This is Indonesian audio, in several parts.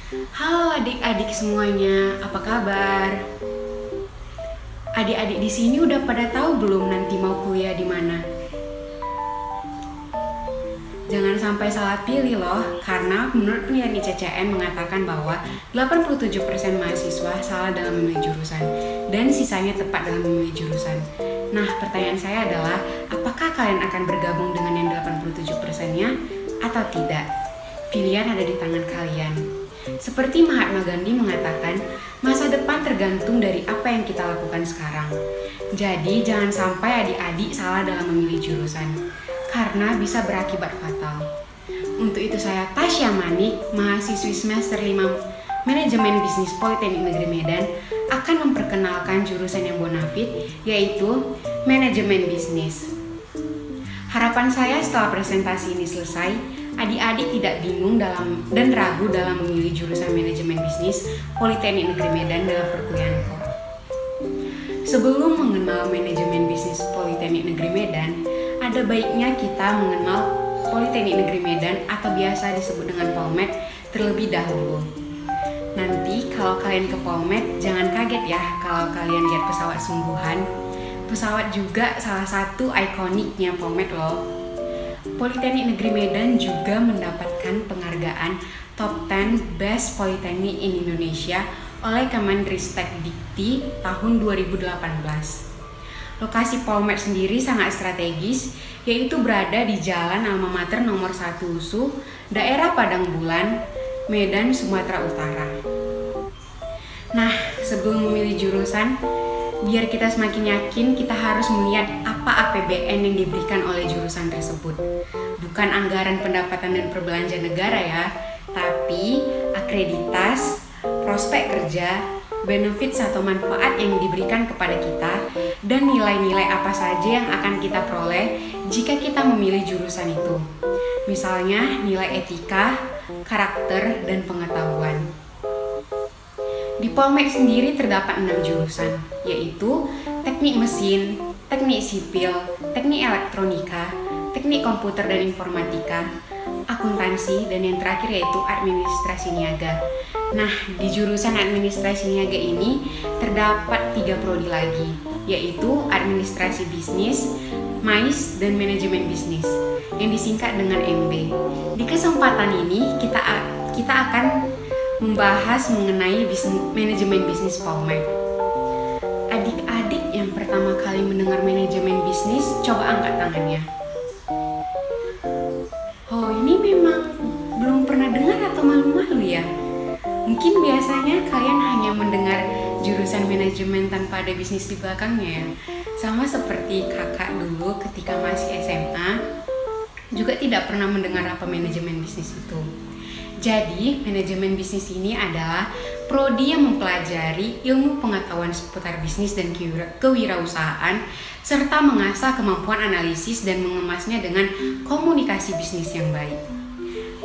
Halo adik-adik semuanya, apa kabar? Adik-adik di sini udah pada tahu belum nanti mau kuliah di mana? Jangan sampai salah pilih loh, karena menurut penelitian ICCN mengatakan bahwa 87% mahasiswa salah dalam memilih jurusan dan sisanya tepat dalam memilih jurusan. Nah, pertanyaan saya adalah, apakah kalian akan bergabung dengan yang 87%-nya atau tidak? Pilihan ada di tangan kalian. Seperti Mahatma Gandhi mengatakan, masa depan tergantung dari apa yang kita lakukan sekarang. Jadi jangan sampai adik-adik salah dalam memilih jurusan, karena bisa berakibat fatal. Untuk itu saya Tasya Manik, mahasiswi semester 5 Manajemen Bisnis Politeknik Negeri Medan, akan memperkenalkan jurusan yang bonafit, yaitu Manajemen Bisnis. Harapan saya setelah presentasi ini selesai, adik-adik tidak bingung dan ragu dalam memilih jurusan manajemen bisnis Politeknik Negeri Medan dalam perkuliahan kok. Sebelum mengenal manajemen bisnis Politeknik Negeri Medan, ada baiknya kita mengenal Politeknik Negeri Medan atau biasa disebut dengan Polmed terlebih dahulu. Nanti kalau kalian ke Polmed, jangan kaget ya kalau kalian lihat pesawat sungguhan. Pesawat juga salah satu ikoniknya Polmed loh. Politeknik Negeri Medan juga mendapatkan penghargaan Top 10 Best Polytechnic in Indonesia oleh Kemendristek Dikti tahun 2018. Lokasi Polmed sendiri sangat strategis, yaitu berada di Jalan Alma Mater nomor 1 USU, daerah Padang Bulan, Medan, Sumatera Utara. Nah, sebelum memilih jurusan, biar kita semakin yakin, kita harus melihat apa APBN yang diberikan oleh jurusan tersebut. Bukan anggaran pendapatan dan perbelanjaan negara ya, tapi akreditas, prospek kerja, benefits atau manfaat yang diberikan kepada kita, dan nilai-nilai apa saja yang akan kita peroleh jika kita memilih jurusan itu. Misalnya nilai etika, karakter, dan pengetahuan. Di Polmed sendiri terdapat 6 jurusan, yaitu teknik mesin, teknik sipil, teknik elektronika, teknik komputer dan informatika, akuntansi, dan yang terakhir yaitu administrasi niaga. Nah, di jurusan administrasi niaga ini terdapat 3 prodi lagi, yaitu administrasi bisnis, MAIS, dan manajemen bisnis, yang disingkat dengan MB. Di kesempatan ini kita akan membahas mengenai manajemen bisnis Polmed. Adik-adik yang pertama kali mendengar manajemen bisnis, coba angkat tangannya. Oh, ini memang belum pernah dengar atau malu-malu ya? Mungkin biasanya kalian hanya mendengar jurusan manajemen tanpa ada bisnis di belakangnya ya. Sama seperti kakak dulu ketika masih SMA, juga tidak pernah mendengar apa manajemen bisnis itu. Jadi, manajemen bisnis ini adalah prodi yang mempelajari ilmu pengetahuan seputar bisnis dan kewirausahaan, serta mengasah kemampuan analisis dan mengemasnya dengan komunikasi bisnis yang baik.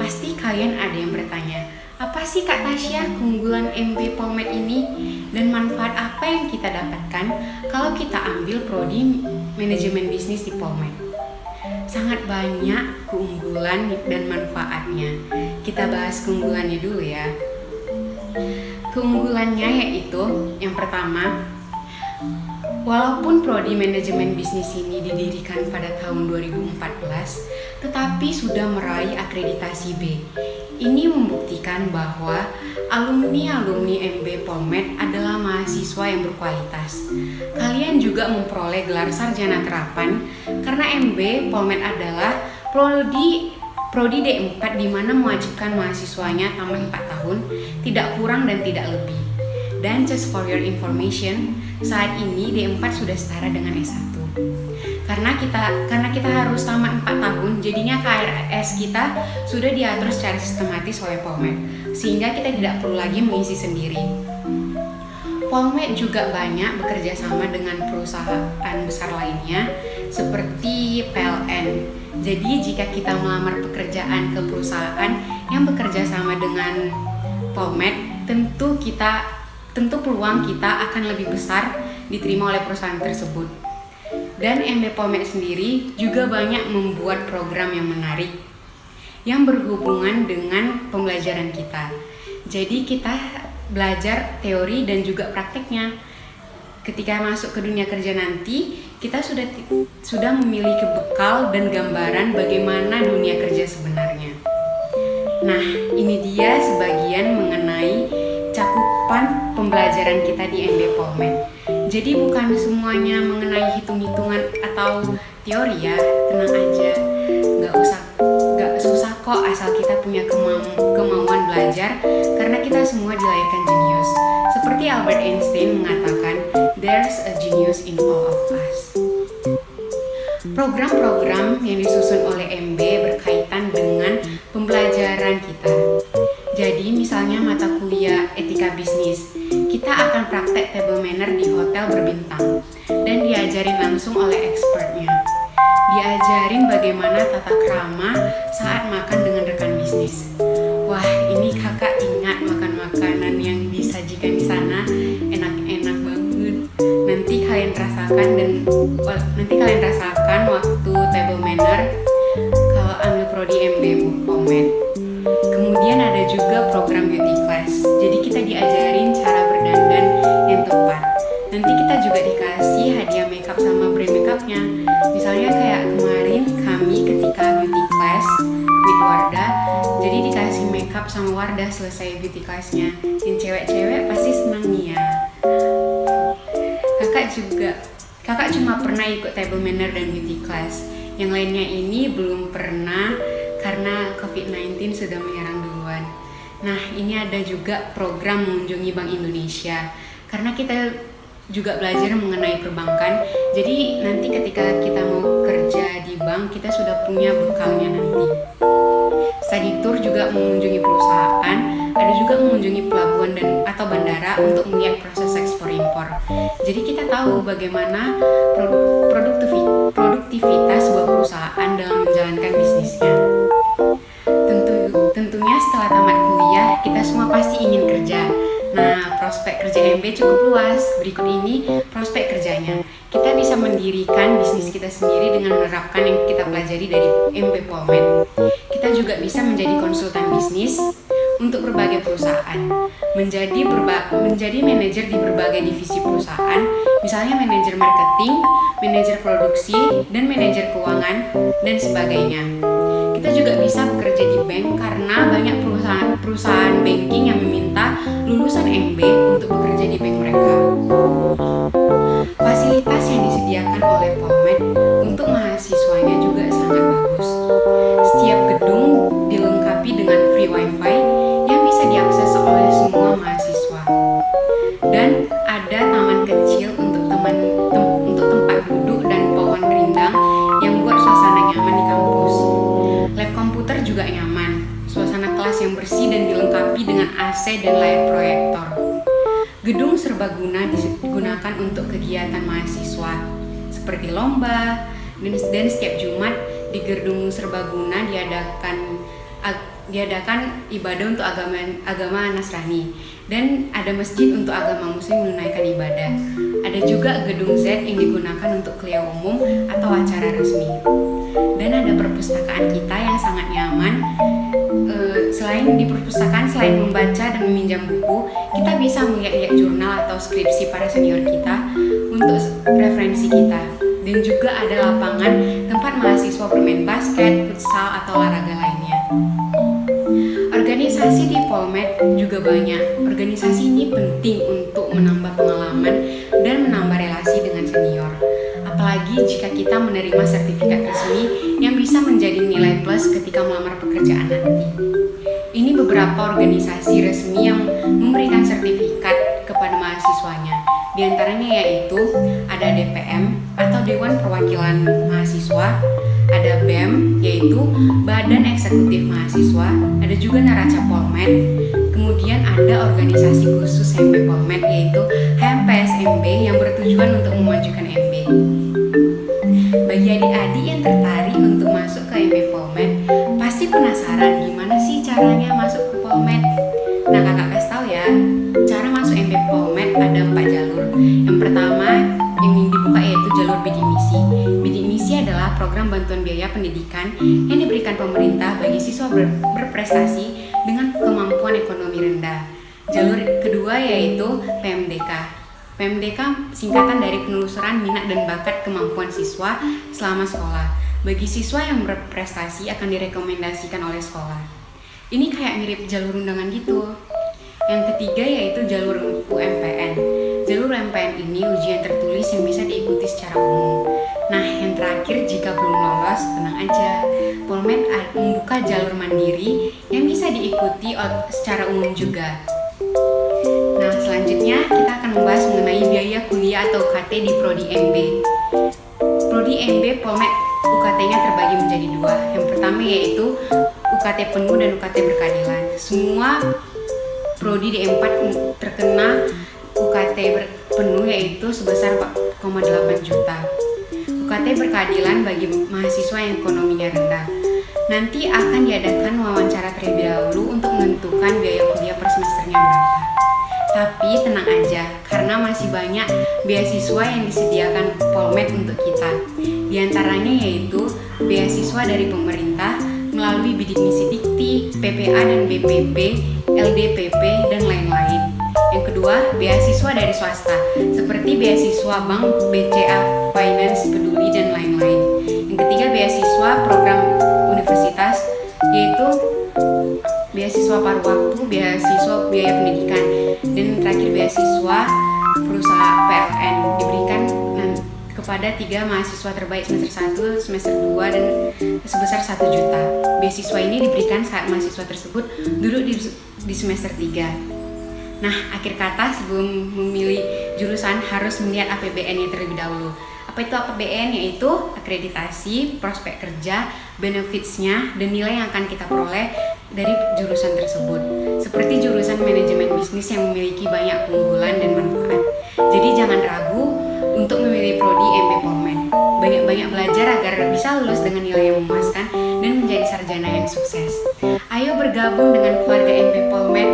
Pasti kalian ada yang bertanya, apa sih Kak Tasya keunggulan MB Polmed ini? Dan manfaat apa yang kita dapatkan kalau kita ambil prodi manajemen bisnis di Polmed? Sangat banyak keunggulan dan manfaatnya. Kita bahas keunggulannya dulu ya. Keunggulannya yaitu yang pertama, walaupun prodi manajemen bisnis ini didirikan pada tahun 2014, tetapi sudah meraih akreditasi B. Ini membuktikan bahwa alumni MB Polmed adalah mahasiswa yang berkualitas. Kalian juga memperoleh gelar sarjana terapan karena MB Polmed adalah prodi D4 di mana mewajibkan mahasiswanya tamat 4 tahun, tidak kurang dan tidak lebih. Dan just for your information, saat ini D4 sudah setara dengan S1. Karena kita harus tamat 4 tahun, jadinya KRS kita sudah diatur secara sistematis oleh Polmed, sehingga kita tidak perlu lagi mengisi sendiri. Polmed juga banyak bekerja sama dengan perusahaan besar lainnya, seperti PLN. Jadi jika kita melamar pekerjaan ke perusahaan yang bekerja sama dengan Polmed, tentu peluang kita akan lebih besar diterima oleh perusahaan tersebut. Dan MB Polmed sendiri juga banyak membuat program yang menarik yang berhubungan dengan pembelajaran kita. Jadi kita belajar teori dan juga prakteknya. Ketika masuk ke dunia kerja nanti, kita sudah memiliki bekal dan gambaran bagaimana dunia kerja sebenarnya. Nah, ini dia sebagian mengenai cakupan pembelajaran kita di MB Polmed. Jadi bukan semuanya mengenai hitung-hitungan atau teori ya, tenang aja. Nggak susah kok asal kita punya kemauan belajar, karena kita semua dilahirkan jenius. Seperti Albert Einstein mengatakan, "There's a genius in all of us." Program-program yang disusun oleh MB berkaitan dengan pembelajaran kita. Jadi misalnya mata kuliah etika bisnis, kita akan praktek table manner di hotel berbintang dan diajarin langsung oleh expertnya. Diajarin bagaimana tata krama saat makan dengan rekan bisnis. Wah, ini kakak ingat makan makanan yang disajikan di sana enak-enak banget. Nanti kalian rasakan waktu table manner kalau ambil prodi MB Polmed. Kemudian ada juga program beauty class. Jadi kita diajarin cara berdandan yang tepat. Nanti kita juga dikasih hadiah makeup sama brand makeupnya. Misalnya kayak kemarin kami ketika beauty class with Wardah, jadi dikasih makeup sama Wardah selesai beauty classnya. Yang cewek-cewek pasti senang nih ya. Kakak cuma pernah ikut table manner dan beauty class. Yang lainnya ini belum pernah karena COVID-19 sudah menyerang duluan. Nah, ini ada juga program mengunjungi Bank Indonesia. Karena kita juga belajar mengenai perbankan, jadi nanti ketika kita mau kerja di bank, kita sudah punya bekalnya nanti. Study tour juga mengunjungi perusahaan, ada juga mengunjungi pelabuhan atau bandara untuk melihat proses ekspor impor. Jadi kita tahu bagaimana produktivitas sebuah perusahaan dalam menjalankan bisnisnya. Tentunya setelah tamat kuliah, kita semua pasti ingin kerja. Nah, prospek kerja MB cukup luas. Berikut ini prospek kerjanya. Kita bisa mendirikan bisnis kita sendiri dengan menerapkan yang kita pelajari dari MB Polmed. Kita juga bisa menjadi konsultan bisnis untuk berbagai perusahaan, menjadi manajer di berbagai divisi perusahaan, misalnya manajer marketing, manajer produksi, dan manajer keuangan, dan sebagainya. Kita juga bisa bekerja di bank karena banyak perusahaan banking yang meminta lulusan MB untuk bekerja di bank mereka. Fasilitas yang disediakan oleh Polmed untuk mahasiswanya juga sangat bagus. Setiap gedung dilengkapi dengan free wifi yang bisa diakses oleh semua mahasiswa. Dan ada taman kecil untuk tempat duduk dan pohon rindang yang buat suasana nyaman di kampus. Lab komputer juga nyaman, suasana kelas yang bersih dan dilengkapi dengan AC dan layar proyektor. Gedung serbaguna digunakan untuk kegiatan mahasiswa seperti lomba, dan setiap Jumat di gedung serbaguna diadakan ibadah untuk agama Nasrani, dan ada masjid untuk agama Muslim menunaikan ibadah. Ada juga gedung Z yang digunakan untuk kuliah umum atau acara resmi. Dan ada perpustakaan kita yang sangat nyaman. Selain di perpustakaan, selain membaca dan meminjam buku, kita bisa melihat jurnal atau skripsi para senior kita untuk referensi kita. Dan juga ada lapangan tempat mahasiswa bermain basket, futsal, atau olahraga lainnya. Organisasi di Polmed juga banyak. Organisasi ini penting untuk menambah pengalaman dan menambah relasi dengan senior. Apalagi jika kita menerima sertifikat resmi yang bisa menjadi nilai plus ketika melamar pekerjaan nanti. Ini beberapa organisasi resmi yang memberikan sertifikat kepada mahasiswanya. Di antaranya yaitu ada DPM atau Dewan Perwakilan Mahasiswa, ada BEM yaitu Badan Eksekutif Mahasiswa, ada juga Naraca Polmed, kemudian ada organisasi khusus MB Polmed yaitu HMPS-MB yang bertujuan untuk memajukan MB. Bagi adik-adik yang tertarik untuk masuk ke MB Polmed, pasti penasaran gimana sih caranya masuk ke Polmed. Nah, kakak kasih tahu ya, cara masuk MB Polmed ada 4 jalur. Yang pertama yang dibuka yaitu jalur bidik misi. Bidik misi adalah program bantuan biaya pendidikan yang diberikan pemerintah bagi siswa berprestasi dengan kemampuan ekonomi rendah. Jalur kedua yaitu PMDK. PMDK singkatan dari penelusuran minat dan bakat kemampuan siswa selama sekolah. Bagi siswa yang berprestasi akan direkomendasikan oleh sekolah. Ini kayak mirip jalur undangan gitu. Yang ketiga yaitu jalur UMPN. Jalur UMPN ini ujian tertulis yang bisa diikuti secara umum. Nah, yang terakhir jika belum lolos, tenang aja. Polmed membuka jalur mandiri yang bisa diikuti secara umum juga. Nah, selanjutnya kita akan membahas mengenai biaya kuliah atau UKT di Prodi MB. Prodi MB Polmed UKT-nya terbagi menjadi dua. Yang pertama yaitu UKT penuh dan UKT berkeadilan. Semua Prodi D4 terkena UKT penuh yaitu sebesar 4,8 juta. UKT berkeadilan bagi mahasiswa yang ekonominya rendah. Nanti akan diadakan wawancara terlebih dahulu untuk menentukan biaya kuliah per semesternya berapa. Tapi tenang aja, karena masih banyak beasiswa yang disediakan Polmed untuk kita. Di antaranya yaitu beasiswa dari pemerintah melalui Bidik Misi Dikti, PPA dan BPP, LDPP, dan lain-lain. Yang kedua, beasiswa dari swasta, seperti beasiswa Bank, BCA, Finance, Peduli, dan lain-lain. Yang ketiga, beasiswa program universitas, yaitu beasiswa paruh waktu, beasiswa biaya pendidikan, dan terakhir beasiswa perusahaan PLN diberikan kepada 3 mahasiswa terbaik semester 1, semester 2, dan sebesar 1 juta. Beasiswa ini diberikan saat mahasiswa tersebut duduk di semester 3. Nah, akhir kata sebelum memilih jurusan harus melihat APBN-nya terlebih dahulu. Apa itu APBN? Yaitu akreditasi, prospek kerja, benefits-nya, dan nilai yang akan kita peroleh dari jurusan tersebut. Seperti jurusan manajemen bisnis yang memiliki banyak keunggulan dan manfaat. Jadi jangan ragu untuk memilih Prodi MB Polmed. Banyak-banyak belajar agar bisa lulus dengan nilai yang memuaskan dan menjadi sarjana yang sukses. Ayo bergabung dengan keluarga MB Polmed.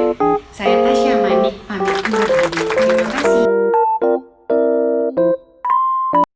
Saya Tasya.